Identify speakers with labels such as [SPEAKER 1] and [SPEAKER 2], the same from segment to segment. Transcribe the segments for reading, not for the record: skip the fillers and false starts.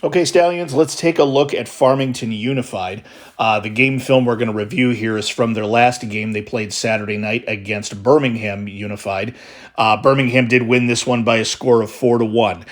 [SPEAKER 1] Okay, Stallions, let's take a look at Farmington Unified. The game film we're going to review here is from their last game they played Saturday night against Birmingham Unified. Birmingham did win this one by a score of 4-1.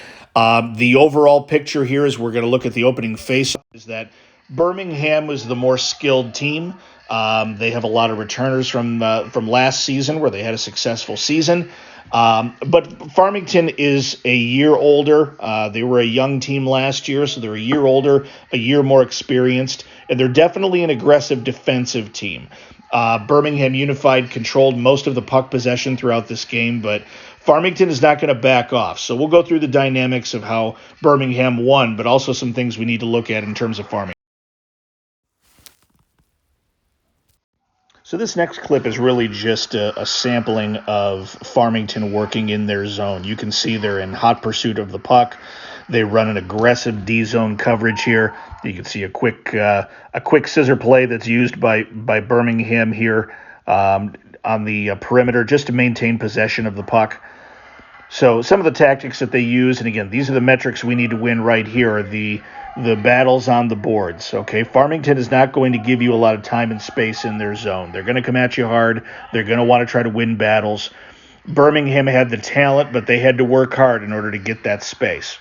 [SPEAKER 1] The overall picture here, as we're going to look at the opening face, is that Birmingham was the more skilled team. They have a lot of returners from last season where they had a successful season. But Farmington is a year older. They were a young team last year, so they're a year older, a year more experienced, and they're definitely an aggressive defensive team. Birmingham Unified controlled most of the puck possession throughout this game, but Farmington is not going to back off. So we'll go through the dynamics of how Birmingham won, but also some things we need to look at in terms of Farmington. So this next clip is really just a sampling of Farmington working in their zone. You can see they're in hot pursuit of the puck. They run an aggressive D-zone coverage here. You can see a quick scissor play that's used by Birmingham here on the perimeter just to maintain possession of the puck. So some of the tactics that they use, and again, these are the metrics we need to win right here, are the battles on the boards. Okay, Farmington is not going to give you a lot of time and space in their zone. They're going to come at you hard. They're going to want to try to win battles. Birmingham had the talent, but they had to work hard in order to get that space.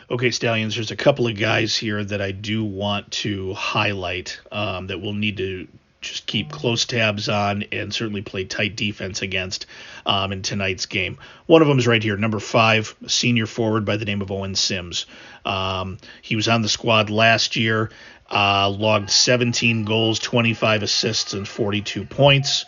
[SPEAKER 1] Okay, Stallions, there's a couple of guys here that I do want to highlight that we'll need to just keep close tabs on and certainly play tight defense against in tonight's game. One of them is right here, number 5, a senior forward by the name of Owen Sims. He was on the squad last year, logged 17 goals, 25 assists, and 42 points.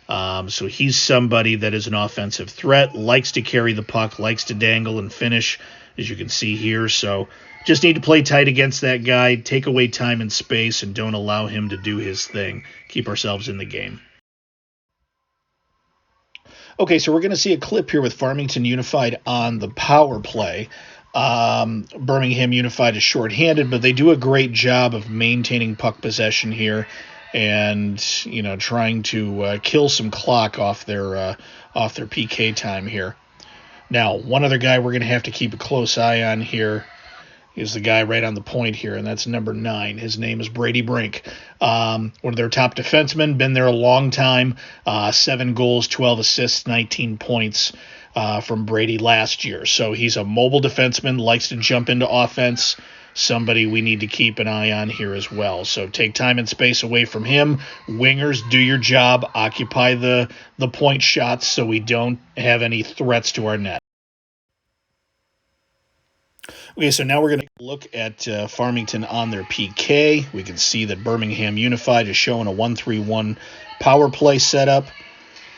[SPEAKER 1] So he's somebody that is an offensive threat, likes to carry the puck, likes to dangle and finish, as you can see here. So just need to play tight against that guy, take away time and space, and don't allow him to do his thing. Keep ourselves in the game. Okay, so we're going to see a clip here with Farmington Unified on the power play. Birmingham Unified is shorthanded, but they do a great job of maintaining puck possession here and trying to kill some clock off their PK time here. Now, one other guy we're going to have to keep a close eye on here is the guy right on the point here, and that's number 9. His name is Brady Brink. One of their top defensemen, been there a long time. 7 goals, 12 assists, 19 points from Brady last year. So he's a mobile defenseman, likes to jump into offense, somebody we need to keep an eye on here as well. So take time and space away from him. Wingers, do your job. Occupy the point shots so we don't have any threats to our net. Okay, so now we're going to look at Farmington on their PK. We can see that Birmingham Unified is showing a 1-3-1 power play setup.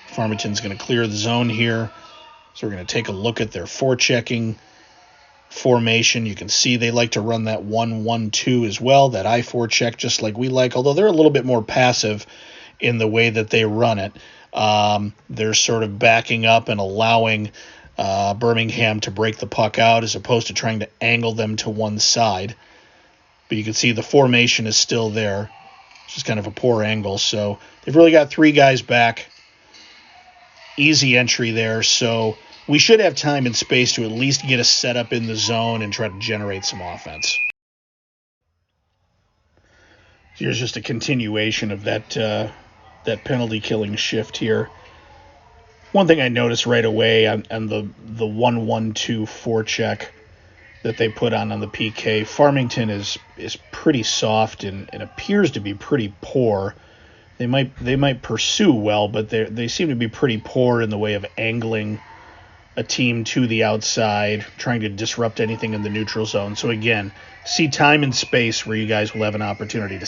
[SPEAKER 1] Farmington's going to clear the zone here. So we're going to take a look at their forechecking formation. You can see they like to run that 1-1-2 as well, that I forecheck just like we like, although they're a little bit more passive in the way that they run it. They're sort of backing up and allowing Birmingham to break the puck out as opposed to trying to angle them to one side. But you can see the formation is still there. It's just kind of a poor angle. So they've really got 3 guys back. Easy entry there. So we should have time and space to at least get a setup in the zone and try to generate some offense. Here's just a continuation of that penalty killing shift here. One thing I noticed right away on the 1-1-2 forecheck that they put on the PK, Farmington is pretty soft and appears to be pretty poor. They might pursue well, but they seem to be pretty poor in the way of angling a team to the outside, trying to disrupt anything in the neutral zone. So again, see time and space where you guys will have an opportunity to.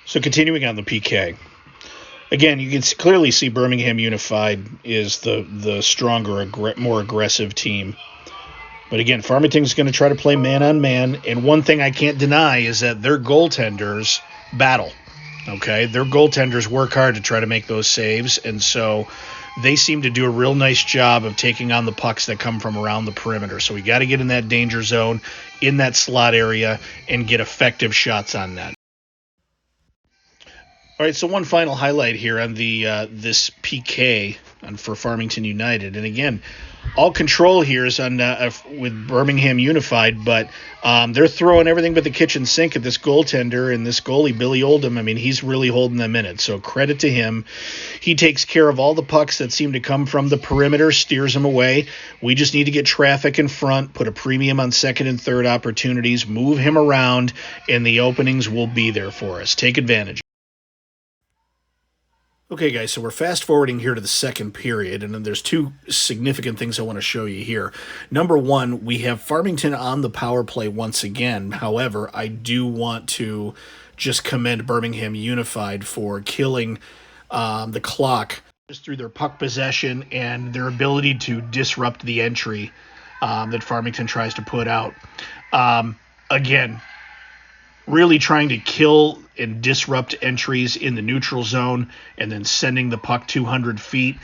[SPEAKER 1] So continuing on the PK. Again, you can clearly see Birmingham Unified is the stronger, more aggressive team. But again, Farmington's going to try to play man-on-man, and one thing I can't deny is that their goaltenders battle. Okay, their goaltenders work hard to try to make those saves, and so they seem to do a real nice job of taking on the pucks that come from around the perimeter. So we got to get in that danger zone, in that slot area, and get effective shots on that. All right, so one final highlight here on the this PK for Farmington United, and again, all control here is on with Birmingham Unified, but they're throwing everything but the kitchen sink at this goaltender and this goalie Billy Oldham. I mean, he's really holding them in it, so credit to him. He takes care of all the pucks that seem to come from the perimeter, steers them away. We just need to get traffic in front, put a premium on second and third opportunities, move him around, and the openings will be there for us. Take advantage. Okay, guys, so we're fast forwarding here to the second period, and then there's two significant things I want to show you here. Number one, we have Farmington on the power play once again. However, I do want to just commend Birmingham Unified for killing the clock just through their puck possession and their ability to disrupt the entry that Farmington tries to put out. Again, really trying to kill and disrupt entries in the neutral zone and then sending the puck 200 feet.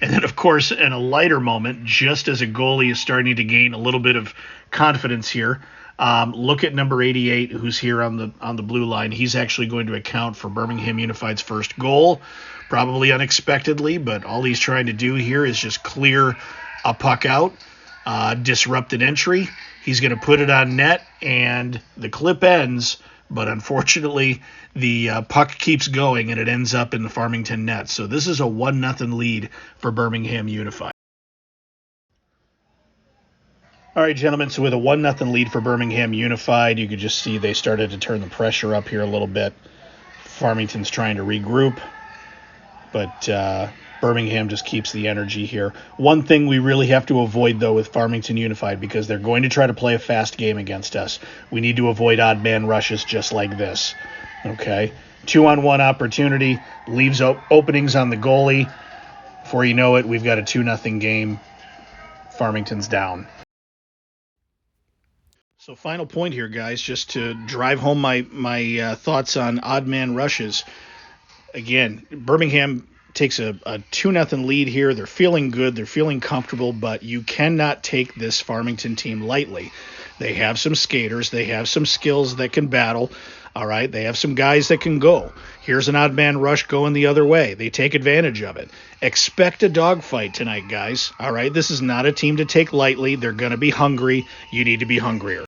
[SPEAKER 1] And then, of course, in a lighter moment, just as a goalie is starting to gain a little bit of confidence here, look at number 88, who's here on the blue line. He's actually going to account for Birmingham Unified's first goal, probably unexpectedly, but all he's trying to do here is just clear a puck out, disrupt an entry. He's going to put it on net, and the clip ends, but unfortunately, the puck keeps going, and it ends up in the Farmington net. So this is a 1-0 lead for Birmingham Unified. All right, gentlemen, so with a 1-0 lead for Birmingham Unified, you could just see they started to turn the pressure up here a little bit. Farmington's trying to regroup, but Birmingham just keeps the energy here. One thing we really have to avoid, though, with Farmington Unified, because they're going to try to play a fast game against us, we need to avoid odd man rushes just like this. Okay? 2-on-1 opportunity, leaves openings on the goalie. Before you know it, we've got a 2-0 game. Farmington's down. So final point here, guys, just to drive home my thoughts on odd man rushes. Again, Birmingham takes a 2-0 lead here. They're feeling good. They're feeling comfortable, but you cannot take this Farmington team lightly. They have some skaters. They have some skills that can battle. All right, they have some guys that can go. Here's an odd man rush going the other way. They take advantage of it. Expect a dogfight tonight, guys. All right, this is not a team to take lightly. They're going to be hungry. You need to be hungrier.